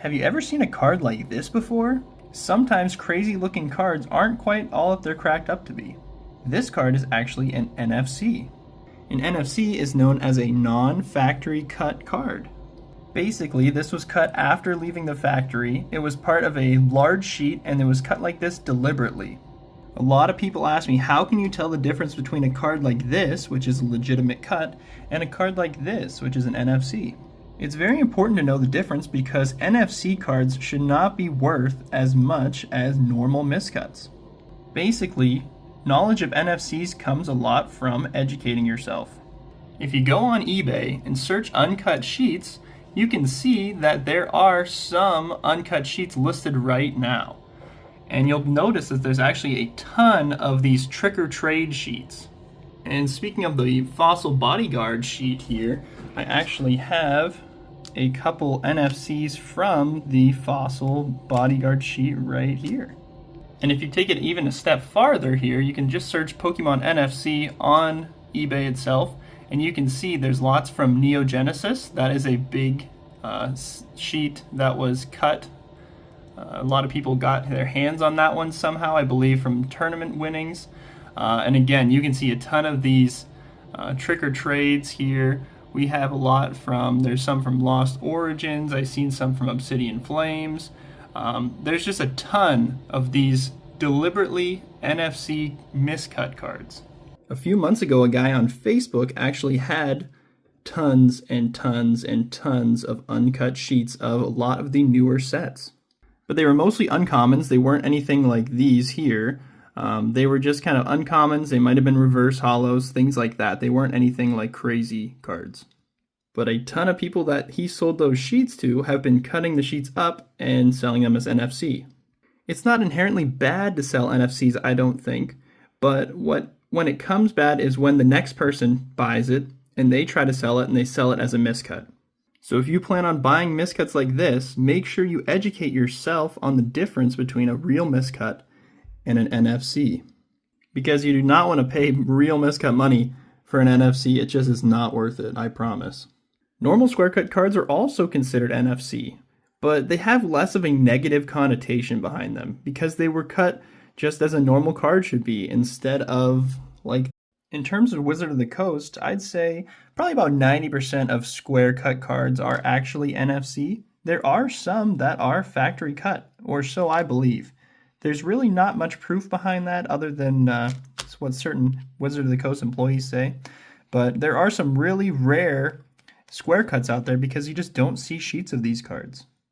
Have you ever seen a card like this before? Sometimes crazy looking cards aren't quite all that they're cracked up to be. This card is actually an NFC. An NFC is known as a non-factory cut card. Basically, this was cut after leaving the factory. It was part of a large sheet and it was cut like this deliberately. A lot of people ask me, how can you tell the difference between a card like this, which is a legitimate cut, and a card like this, which is an NFC? It's very important to know the difference because NFC cards should not be worth as much as normal miscuts. Basically, knowledge of NFCs comes a lot from educating yourself. If you go on eBay and search uncut sheets, you can see that there are some uncut sheets listed right now. And you'll notice that there's actually a ton of these trick or trade sheets. And speaking of the Fossil Bodyguard sheet here, I actually have a couple NFCs from the Fossil Bodyguard sheet right here. And if you take it even a step farther here, you can just search Pokemon NFC on eBay itself, and you can see there's lots from Neo Genesis. That is a big sheet that was cut. A lot of people got their hands on that one somehow, I believe from tournament winnings. And again, you can see a ton of these trick or trades here. We have a lot from, there's some from Lost Origins, I've seen some from Obsidian Flames. There's just a ton of these deliberately NFC miscut cards. A few months ago, a guy on Facebook actually had tons and tons and tons of uncut sheets of a lot of the newer sets. But they were mostly uncommons. They weren't anything like these here. They were just kind of uncommons. They might have been reverse hollows, things like that. They weren't anything like crazy cards. But a ton of people that he sold those sheets to have been cutting the sheets up and selling them as NFC. It's not inherently bad to sell NFCs, I don't think. But when it comes bad is when the next person buys it and they try to sell it and they sell it as a miscut. So if you plan on buying miscuts like this, make sure you educate yourself on the difference between a real miscut and an NFC. Because you do not want to pay real miscut money for an NFC. It just is not worth it, I promise. Normal square cut cards are also considered NFC, but they have less of a negative connotation behind them because they were cut just as a normal card should be instead of like. In terms of Wizard of the Coast, I'd say probably about 90% of square cut cards are actually NFC. There are some that are factory cut, or so I believe. There's really not much proof behind that other than what certain Wizard of the Coast employees say. But there are some really rare square cuts out there because you just don't see sheets of these cards.